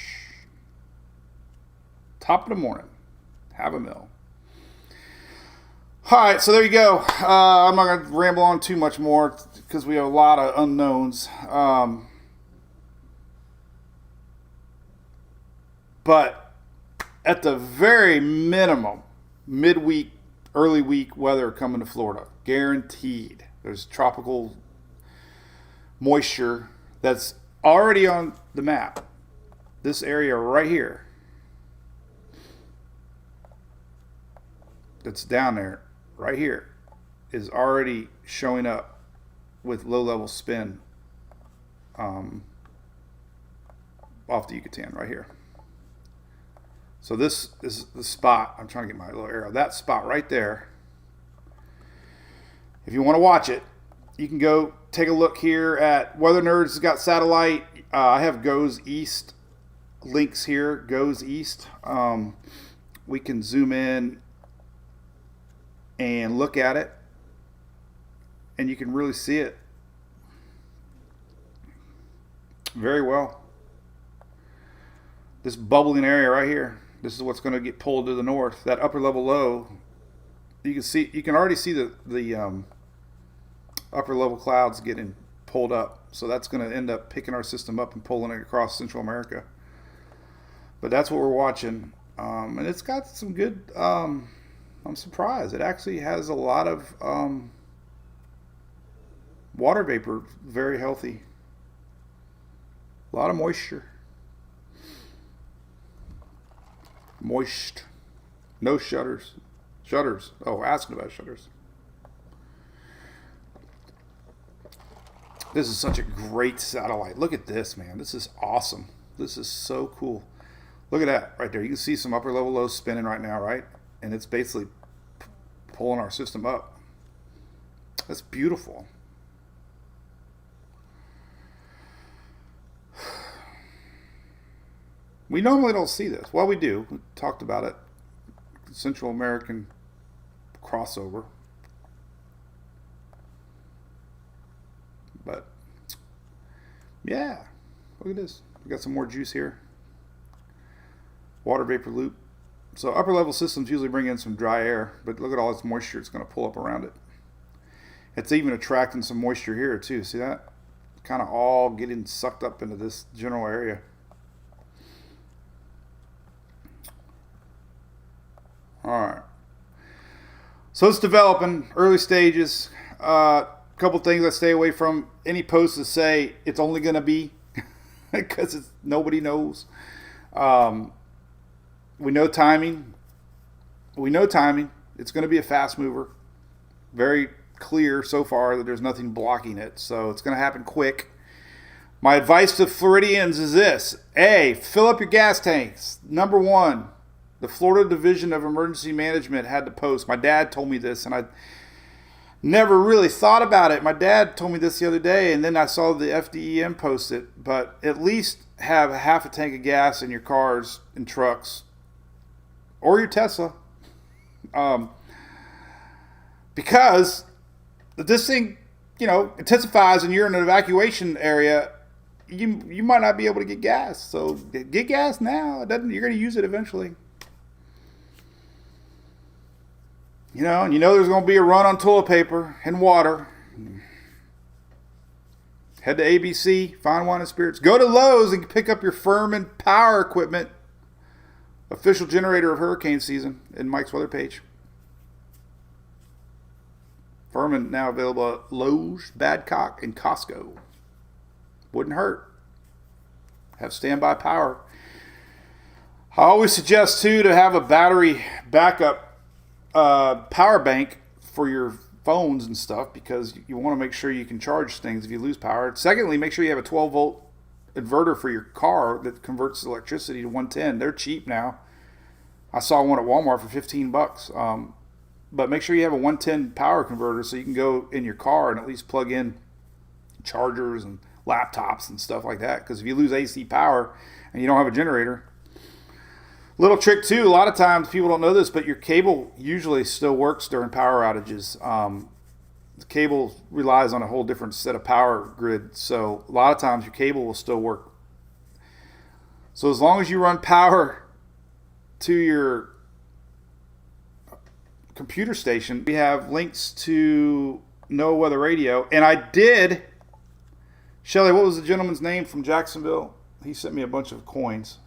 Top of the morning. Have a mill. All right, so there you go. I'm not going to ramble on too much more because we have a lot of unknowns. But at the very minimum, midweek, early week weather coming to Florida. Guaranteed. There's tropical moisture that's already on the map. This area right here, that's down there, right here, is already showing up with low-level spin off the Yucatan right here. So this is the spot. I'm trying to get my little arrow. That spot right there. If you want to watch it, you can go take a look here at Weather Nerds. Has got satellite. I have Goes East links here. Goes East. We can zoom in and look at it. and you can really see it very well. This bubbling area right here, this is what's going to get pulled to the north. That upper level low, you can already see the upper level clouds getting pulled up. So that's going to end up picking our system up and pulling it across Central America. But that's what we're watching. And it's got some good, I'm surprised. It actually has a lot of water vapor, very healthy. A lot of moisture. Moist. No shutters. Shutters. Oh, asking about shutters. This is such a great satellite. Look at this, man. This is awesome. This is so cool. Look at that right there. You can see some upper level lows spinning right now, right? And it's basically pulling our system up. That's beautiful. We normally don't see this. Well, we do. We talked about it. Central American crossover. But, yeah. Look at this. We got some more juice here. Water vapor loop. So upper level systems usually bring in some dry air, but look at all this moisture it's going to pull up around it. It's even attracting some moisture here too. See that? Kind of all getting sucked up into this general area. Alright. So it's developing, early stages. Couple things I stay away from. Any posts that say it's only going to be, because nobody knows. We know timing. It's going to be a fast mover. Very clear so far that there's nothing blocking it. So it's going to happen quick. My advice to Floridians is this. A, fill up your gas tanks. Number one, the Florida Division of Emergency Management had to post. My dad told me this, and I never really thought about it. My dad told me this the other day, and then I saw the FDEM post it. But at least have a half a tank of gas in your cars and trucks, or your Tesla, because this thing, intensifies, and you're in an evacuation area. You might not be able to get gas. So get gas now. You're going to use it eventually. And there's going to be a run on toilet paper and water. Head to ABC, Fine Wine and Spirits. Go to Lowe's and pick up your Furman power equipment. Official generator of hurricane season in Mike's weather page. Furman now available at Lowe's, Badcock, and Costco. Wouldn't hurt. Have standby power. I always suggest, too, to have a battery backup power bank for your phones and stuff, because you want to make sure you can charge things if you lose power. Secondly, make sure you have a 12-volt inverter for your car that converts electricity to 110. They're cheap now. I saw one at Walmart for $15. But make sure you have a 110 power converter so you can go in your car and at least plug in chargers and laptops and stuff like that. Because if you lose AC power and you don't have a generator. Little trick too, a lot of times people don't know this, but your cable usually still works during power outages. The cable relies on a whole different set of power grid, so a lot of times your cable will still work. So as long as you run power to your computer station, we have links to NOAA Weather Radio. And I did, Shelly, what was the gentleman's name from Jacksonville? He sent me a bunch of coins.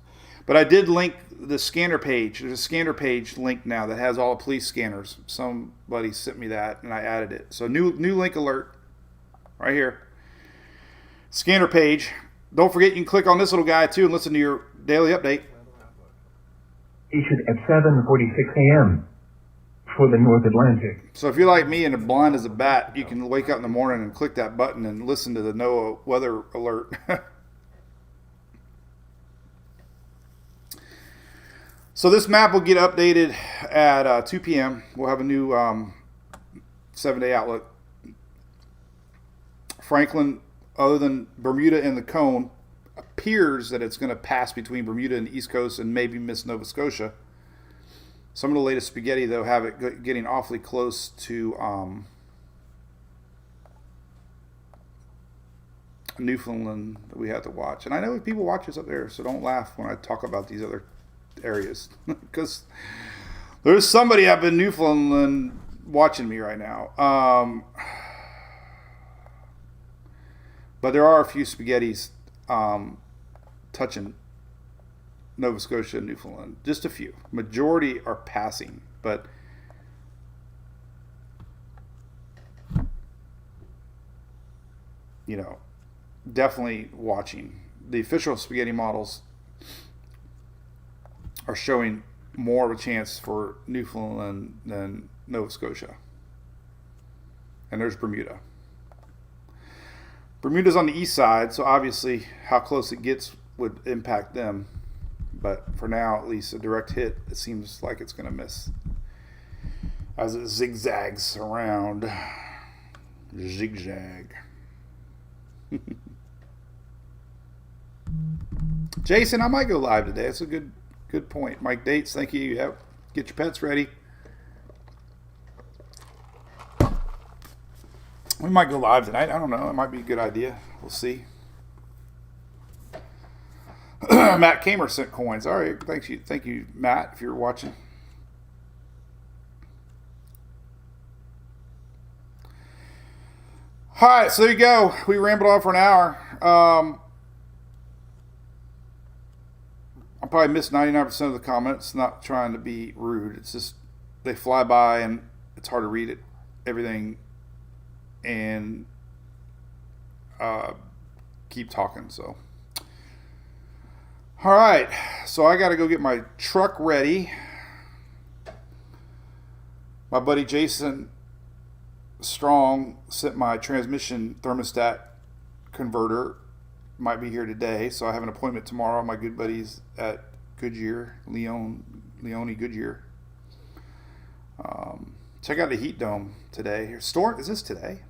But I did link the scanner page. There's a scanner page link now that has all the police scanners. Somebody sent me that, and I added it. So new link alert right here. Scanner page. Don't forget you can click on this little guy too and listen to your daily update.
Issued at 7:46 a.m. for the North Atlantic.
So if you're like me and blind as a bat, you can wake up in the morning and click that button and listen to the NOAA weather alert. So this map will get updated at 2 p.m. We'll have a new 7-day outlook. Franklin, other than Bermuda and the Cone, appears that it's going to pass between Bermuda and the East Coast and maybe miss Nova Scotia. Some of the latest spaghetti, though, have it getting awfully close to Newfoundland that we have to watch. And I know people watch us up there, so don't laugh when I talk about these other areas. Because there's somebody up in Newfoundland watching me right now. But there are a few spaghettis touching Nova Scotia and Newfoundland. Just a few. Majority are passing, but you know, definitely watching. The official spaghetti models are showing more of a chance for Newfoundland than Nova Scotia. And there's Bermuda. Bermuda's on the east side, so obviously how close it gets would impact them. But for now, at least a direct hit, it seems like it's going to miss. As it zigzags around. Zigzag. Jason, I might go live today. That's a good point. Mike Dates, thank you. Yep. Get your pets ready. We might go live tonight. I don't know. It might be a good idea. We'll see. Matt Kamer sent coins. All right. Thank you, Matt, if you're watching. All right, so there you go. We rambled on for an hour. I probably missed 99% of the comments. Not trying to be rude. It's just they fly by and it's hard to read it, everything, and keep talking. So, all right. So I got to go get my truck ready. My buddy Jason Strong sent my transmission thermostat converter. Might be here today, so I have an appointment tomorrow. My good buddies at Goodyear, Leone Goodyear. Check out the heat dome today. Storm, is this today?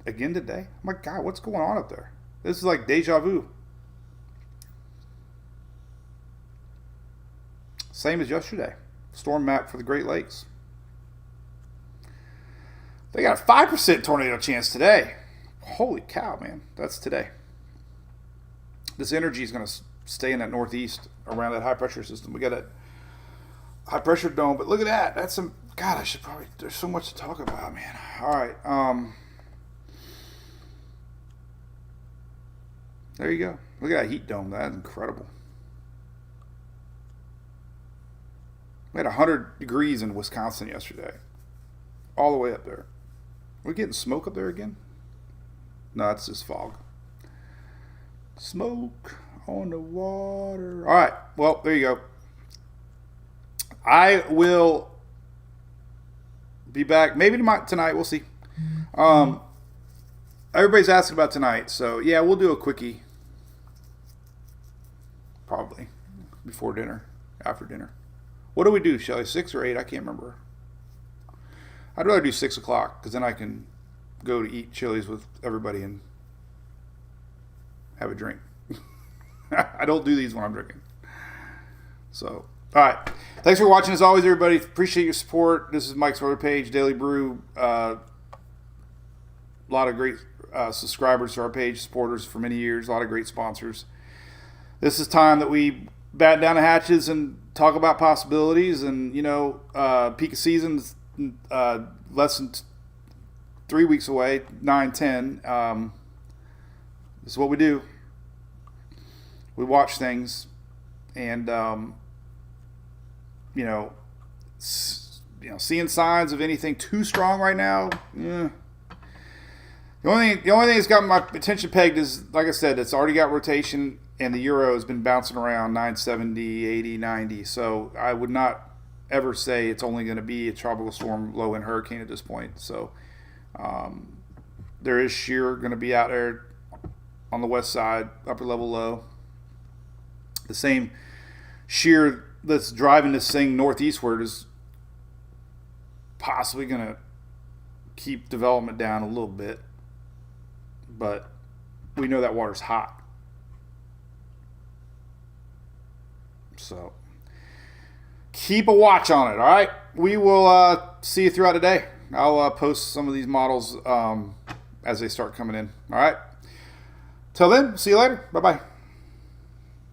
Again today? Oh my God, what's going on up there? This is like deja vu. Same as yesterday. Storm map for the Great Lakes. They got a 5% tornado chance today. Holy cow, man. That's today. This energy is going to stay in that northeast around that high pressure system. We got a high pressure dome, but look at that. That's some, God, I should probably, there's so much to talk about, man. All right. There you go. Look at that heat dome. That's incredible. We had 100 degrees in Wisconsin yesterday. All the way up there. We're getting smoke up there again? No, it's just fog. Smoke on the water. All right. Well, there you go. I will be back maybe tonight. We'll see. Everybody's asking about tonight. So, yeah, we'll do a quickie. Probably. Before dinner. After dinner. What do we do, Shelly? 6 or 8? I can't remember. I'd rather do 6 o'clock because then I can go to eat Chili's with everybody and have a drink. I don't do these when I'm drinking. So, all right. Thanks for watching as always, everybody. Appreciate your support. This is Mike's Order Page, Daily Brew. A lot of great subscribers to our page, supporters for many years. A lot of great sponsors. This is time that we bat down the hatches and talk about possibilities. And, you know, peak of season's less than 3 weeks away, 9-10. This is what we do. We watch things, and seeing signs of anything too strong right now. The only thing that's got my attention pegged is, like I said, it's already got rotation, and the euro has been bouncing around 970, 80, 90. So I would not ever say it's only going to be a tropical storm, low-end hurricane at this point. So there is shear going to be out there on the west side, upper level low. The same shear that's driving this thing northeastward is possibly going to keep development down a little bit, but we know that water's hot. So keep a watch on it, all right? We will see you throughout the day. I'll post some of these models as they start coming in, all right? Till then, see you later. Bye bye.